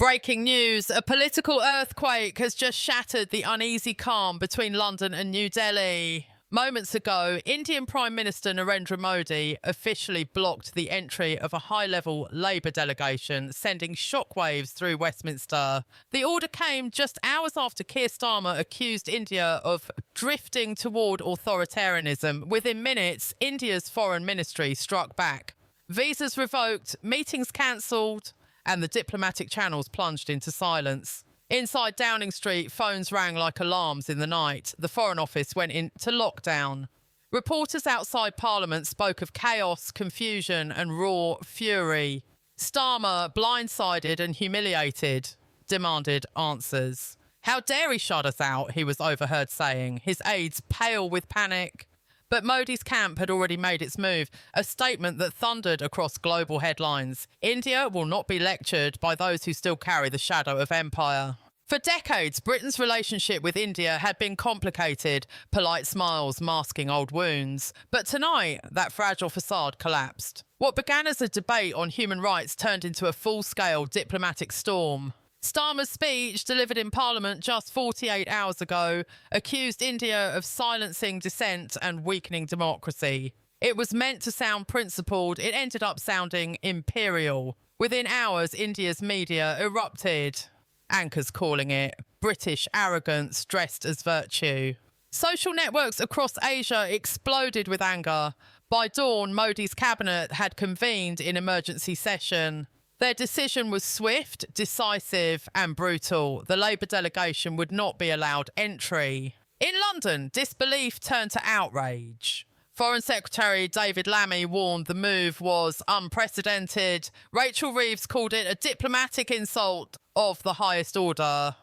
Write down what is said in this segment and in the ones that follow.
Breaking news, a political earthquake has just shattered the uneasy calm between London and New Delhi. Moments ago, Indian Prime Minister Narendra Modi officially blocked the entry of a high-level Labour delegation, sending shockwaves through Westminster. The order came just hours after Keir Starmer accused India of drifting toward authoritarianism. Within minutes, India's foreign ministry struck back. Visas revoked, meetings cancelled, and the diplomatic channels plunged into silence. Inside Downing Street, phones rang like alarms in the night. The Foreign Office went into lockdown. Reporters outside Parliament spoke of chaos, confusion and raw fury. Starmer, blindsided and humiliated, demanded answers. "How dare he shut us out?" he was overheard saying, his aides pale with panic. But Modi's camp had already made its move, a statement that thundered across global headlines. India will not be lectured by those who still carry the shadow of empire. For decades, Britain's relationship with India had been complicated, polite smiles masking old wounds. But tonight, that fragile facade collapsed. What began as a debate on human rights turned into a full-scale diplomatic storm. Starmer's speech, delivered in Parliament just 48 hours ago, accused India of silencing dissent and weakening democracy. It was meant to sound principled. It ended up sounding imperial. Within hours, India's media erupted, anchors calling it British arrogance dressed as virtue. Social networks across Asia exploded with anger. By dawn, Modi's cabinet had convened in emergency session. Their decision was swift, decisive and brutal. The Labour delegation would not be allowed entry. In London, disbelief turned to outrage. Foreign Secretary David Lammy warned the move was unprecedented. Rachel Reeves called it a diplomatic insult of the highest order.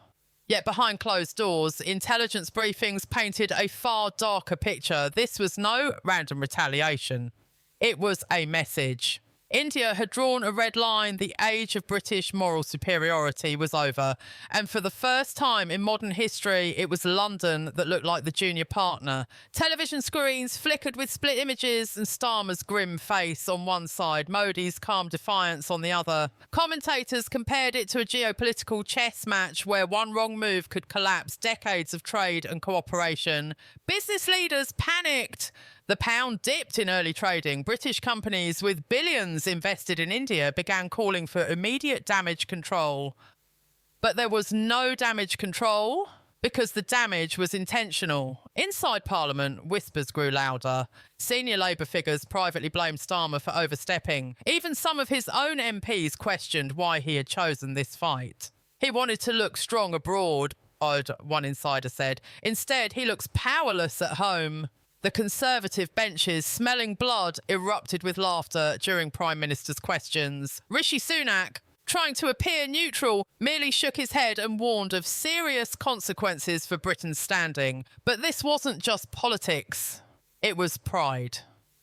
Yet behind closed doors, intelligence briefings painted a far darker picture. This was no random retaliation. It was a message. India had drawn a red line. The age of British moral superiority was over. And for the first time in modern history, it was London that looked like the junior partner. Television screens flickered with split images and Starmer's grim face on one side, Modi's calm defiance on the other. Commentators compared it to a geopolitical chess match where one wrong move could collapse decades of trade and cooperation. Business leaders panicked. The pound dipped in early trading. British companies with billions invested in India began calling for immediate damage control. But there was no damage control because the damage was intentional. Inside Parliament, whispers grew louder. Senior Labour figures privately blamed Starmer for overstepping. Even some of his own MPs questioned why he had chosen this fight. He wanted to look strong abroad, one insider said. Instead, he looks powerless at home. The Conservative benches, smelling blood, erupted with laughter during Prime Minister's questions. Rishi Sunak, trying to appear neutral, merely shook his head and warned of serious consequences for Britain's standing. But this wasn't just politics, it was pride.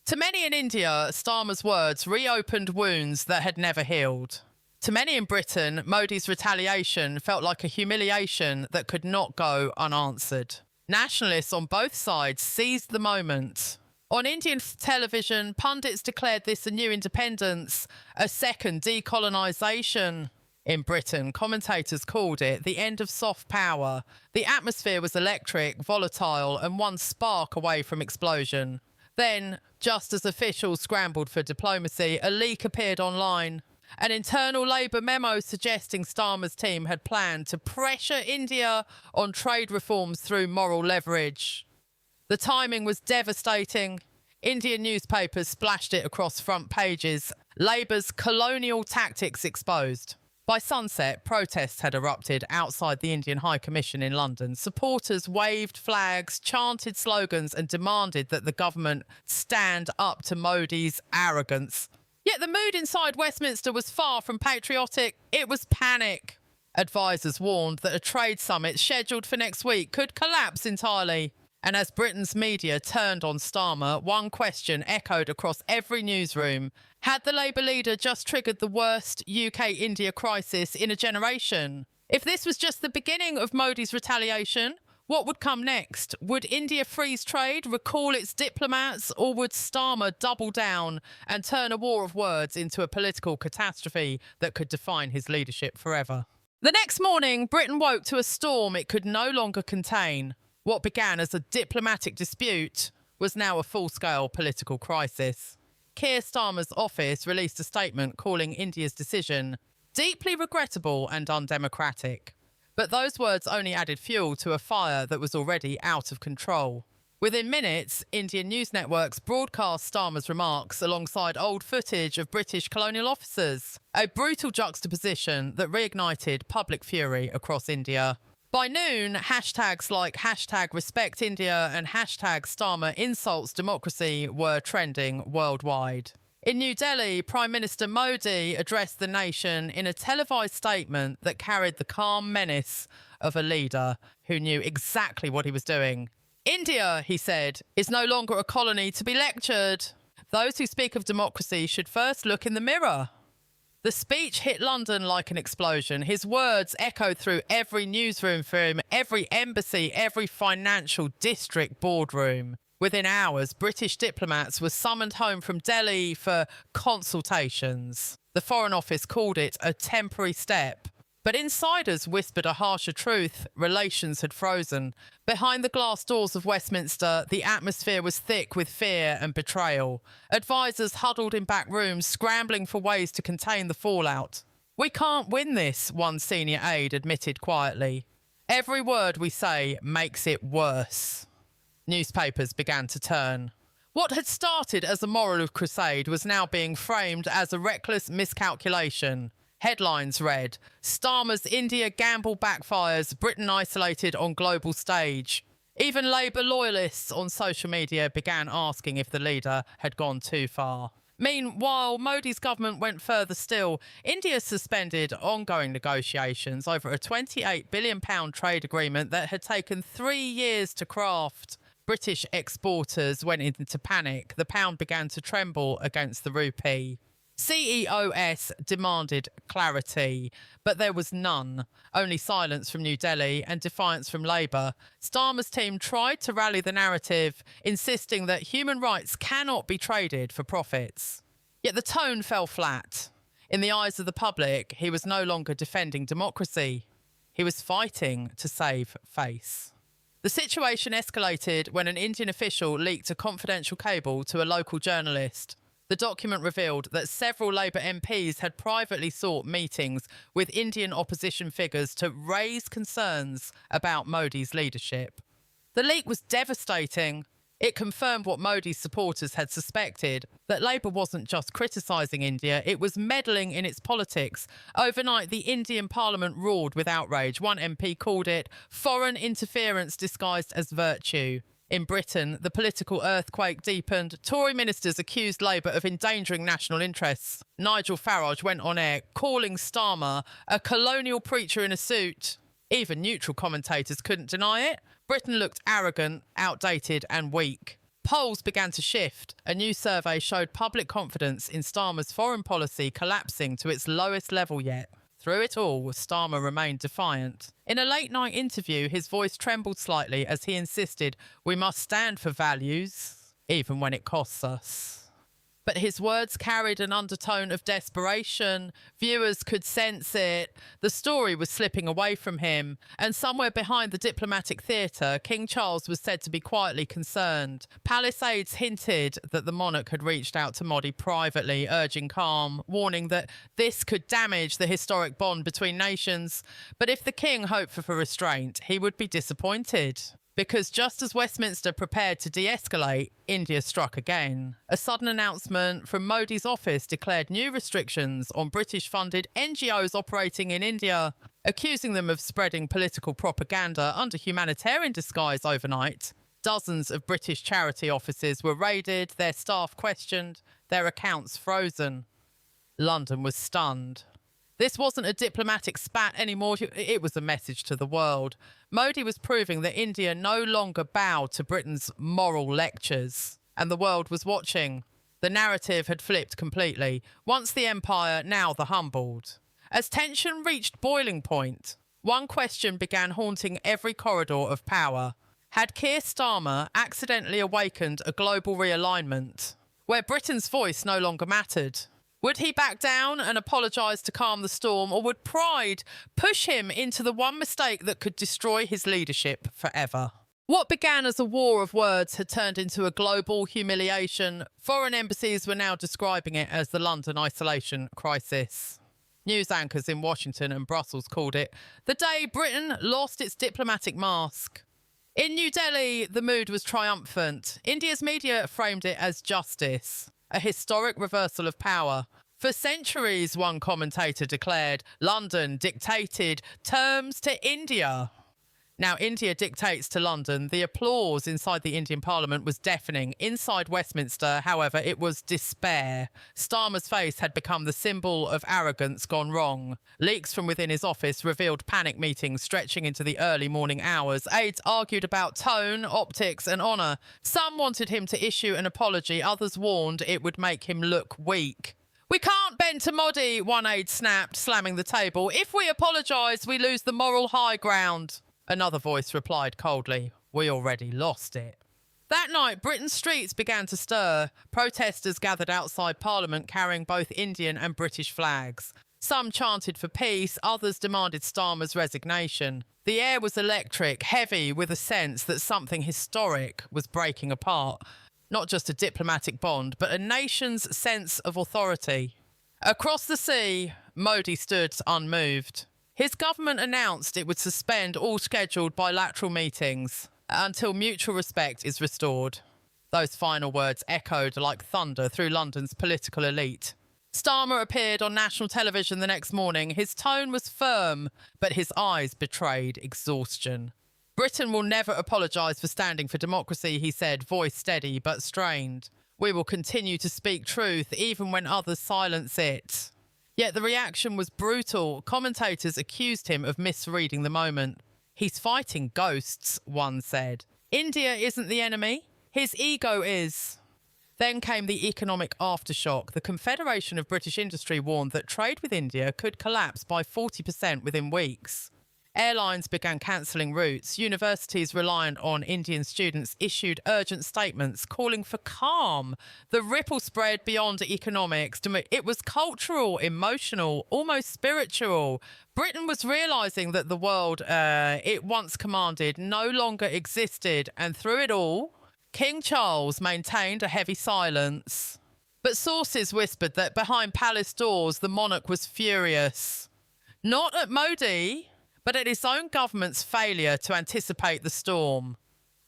To many in India, Starmer's words reopened wounds that had never healed. To many in Britain, Modi's retaliation felt like a humiliation that could not go unanswered. Nationalists on both sides seized the moment. On Indian television, pundits declared this a new independence, a second decolonisation. In Britain, commentators called it the end of soft power. The atmosphere was electric, volatile, and one spark away from explosion. Then, just as officials scrambled for diplomacy, a leak appeared online. An internal Labour memo suggesting Starmer's team had planned to pressure India on trade reforms through moral leverage. The timing was devastating. Indian newspapers splashed it across front pages. Labour's colonial tactics exposed. By sunset, protests had erupted outside the Indian High Commission in London. Supporters waved flags, chanted slogans and demanded that the government stand up to Modi's arrogance. Yet the mood inside Westminster was far from patriotic. It was panic. Advisers warned that a trade summit scheduled for next week could collapse entirely. And as Britain's media turned on Starmer, one question echoed across every newsroom. Had the Labour leader just triggered the worst UK-India crisis in a generation? If this was just the beginning of Modi's retaliation, what would come next? Would India freeze trade, recall its diplomats, or would Starmer double down and turn a war of words into a political catastrophe that could define his leadership forever? The next morning, Britain woke to a storm it could no longer contain. What began as a diplomatic dispute was now a full-scale political crisis. Keir Starmer's office released a statement calling India's decision deeply regrettable and undemocratic. But those words only added fuel to a fire that was already out of control. Within minutes, Indian news networks broadcast Starmer's remarks alongside old footage of British colonial officers, a brutal juxtaposition that reignited public fury across India. By noon, hashtags like #RespectIndia and #Starmer insults democracy were trending worldwide. In New Delhi, Prime Minister Modi addressed the nation in a televised statement that carried the calm menace of a leader who knew exactly what he was doing. India, he said, is no longer a colony to be lectured. Those who speak of democracy should first look in the mirror. The speech hit London like an explosion. His words echoed through every newsroom for him, every embassy, every financial district boardroom. Within hours, British diplomats were summoned home from Delhi for consultations. The Foreign Office called it a temporary step. But insiders whispered a harsher truth. Relations had frozen. Behind the glass doors of Westminster, the atmosphere was thick with fear and betrayal. Advisors huddled in back rooms, scrambling for ways to contain the fallout. "We can't win this," one senior aide admitted quietly. "Every word we say makes it worse." Newspapers began to turn. What had started as a moral crusade was now being framed as a reckless miscalculation. Headlines read, "Starmer's India gamble backfires, Britain isolated on global stage." Even Labour loyalists on social media began asking if the leader had gone too far. Meanwhile, Modi's government went further still. India suspended ongoing negotiations over a £28 billion trade agreement that had taken 3 years to craft. British exporters went into panic. The pound began to tremble against the rupee. CEOS demanded clarity, but there was none. Only silence from New Delhi and defiance from Labour. Starmer's team tried to rally the narrative, insisting that human rights cannot be traded for profits. Yet the tone fell flat. In the eyes of the public, he was no longer defending democracy. He was fighting to save face. The situation escalated when an Indian official leaked a confidential cable to a local journalist. The document revealed that several Labour MPs had privately sought meetings with Indian opposition figures to raise concerns about Modi's leadership. The leak was devastating. It confirmed what Modi's supporters had suspected, that Labour wasn't just criticising India, it was meddling in its politics. Overnight, the Indian Parliament roared with outrage. One MP called it foreign interference disguised as virtue. In Britain, the political earthquake deepened. Tory ministers accused Labour of endangering national interests. Nigel Farage went on air calling Starmer a colonial preacher in a suit. Even neutral commentators couldn't deny it. Britain looked arrogant, outdated and weak. Polls began to shift. A new survey showed public confidence in Starmer's foreign policy collapsing to its lowest level yet. Through it all, Starmer remained defiant. In a late-night interview, his voice trembled slightly as he insisted, "We must stand for values, even when it costs us." But his words carried an undertone of desperation. Viewers could sense it. The story was slipping away from him. And somewhere behind the diplomatic theatre, King Charles was said to be quietly concerned. Palace aides hinted that the monarch had reached out to Modi privately, urging calm, warning that this could damage the historic bond between nations. But if the king hoped for restraint, he would be disappointed. Because just as Westminster prepared to de-escalate, India struck again. A sudden announcement from Modi's office declared new restrictions on British-funded NGOs operating in India, accusing them of spreading political propaganda under humanitarian disguise overnight. Dozens of British charity offices were raided, their staff questioned, their accounts frozen. London was stunned. This wasn't a diplomatic spat anymore, it was a message to the world. Modi was proving that India no longer bowed to Britain's moral lectures, and the world was watching. The narrative had flipped completely. Once the empire, now the humbled. As tension reached boiling point, one question began haunting every corridor of power. Had Keir Starmer accidentally awakened a global realignment, where Britain's voice no longer mattered? Would he back down and apologise to calm the storm, or would pride push him into the one mistake that could destroy his leadership forever? What began as a war of words had turned into a global humiliation. Foreign embassies were now describing it as the London isolation crisis. News anchors in Washington and Brussels called it the day Britain lost its diplomatic mask. In New Delhi, the mood was triumphant. India's media framed it as justice, a historic reversal of power. For centuries, one commentator declared, London dictated terms to India. Now, India dictates to London. The applause inside the Indian Parliament was deafening. Inside Westminster, however, it was despair. Starmer's face had become the symbol of arrogance gone wrong. Leaks from within his office revealed panic meetings stretching into the early morning hours. Aides argued about tone, optics and honour. Some wanted him to issue an apology. Others warned it would make him look weak. "We can't bend to Modi," one aide snapped, slamming the table. "If we apologise, we lose the moral high ground." Another voice replied coldly, "We already lost it." That night, Britain's streets began to stir. Protesters gathered outside Parliament carrying both Indian and British flags. Some chanted for peace, others demanded Starmer's resignation. The air was electric, heavy with a sense that something historic was breaking apart. Not just a diplomatic bond, but a nation's sense of authority. Across the sea, Modi stood unmoved. His government announced it would suspend all scheduled bilateral meetings until mutual respect is restored. Those final words echoed like thunder through London's political elite. Starmer appeared on national television the next morning. His tone was firm, but his eyes betrayed exhaustion. "Britain will never apologise for standing for democracy," he said, voice steady but strained. "We will continue to speak truth even when others silence it." Yet the reaction was brutal. Commentators accused him of misreading the moment. "He's fighting ghosts," one said. "India isn't the enemy. His ego is." Then came the economic aftershock. The Confederation of British Industry warned that trade with India could collapse by 40% within weeks. Airlines began cancelling routes. Universities reliant on Indian students issued urgent statements calling for calm. The ripple spread beyond economics. It was cultural, emotional, almost spiritual. Britain was realising that the world it once commanded no longer existed. And through it all, King Charles maintained a heavy silence. But sources whispered that behind palace doors, the monarch was furious. Not at Modi, but at his own government's failure to anticipate the storm.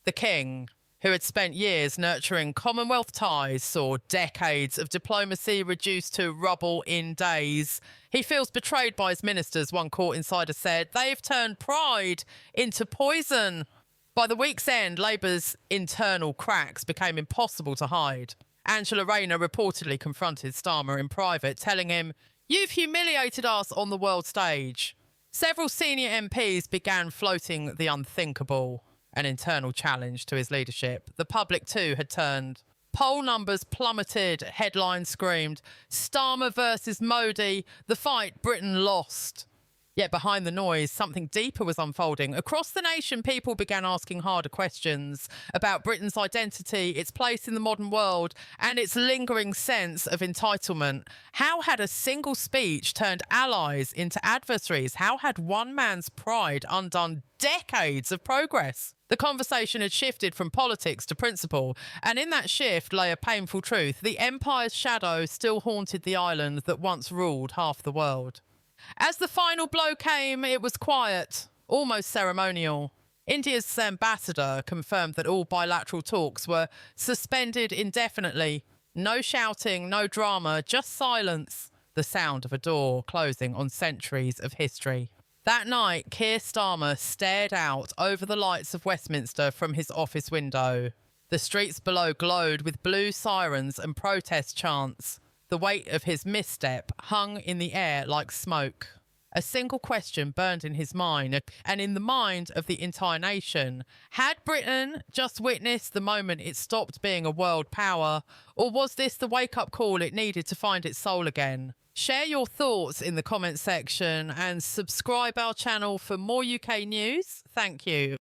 The king, who had spent years nurturing Commonwealth ties, saw decades of diplomacy reduced to rubble in days. He feels betrayed by his ministers, one court insider said. They've turned pride into poison. By the week's end, Labour's internal cracks became impossible to hide. Angela Rayner reportedly confronted Starmer in private, telling him, "You've humiliated us on the world stage." Several senior MPs began floating the unthinkable, an internal challenge to his leadership. The public too had turned. Poll numbers plummeted, headlines screamed, "Starmer versus Modi, the fight Britain lost." Yet behind the noise, something deeper was unfolding. Across the nation, people began asking harder questions about Britain's identity, its place in the modern world, and its lingering sense of entitlement. How had a single speech turned allies into adversaries? How had one man's pride undone decades of progress? The conversation had shifted from politics to principle, and in that shift lay a painful truth. The empire's shadow still haunted the island that once ruled half the world. As the final blow came, it was quiet, almost ceremonial. India's ambassador confirmed that all bilateral talks were suspended indefinitely. No shouting, no drama, just silence, the sound of a door closing on centuries of history. That night, Keir Starmer stared out over the lights of Westminster from his office window. The streets below glowed with blue sirens and protest chants. The weight of his misstep hung in the air like smoke. A single question burned in his mind and in the mind of the entire nation. Had Britain just witnessed the moment it stopped being a world power, or was this the wake-up call it needed to find its soul again? Share your thoughts in the comments section and subscribe our channel for more UK news. Thank you.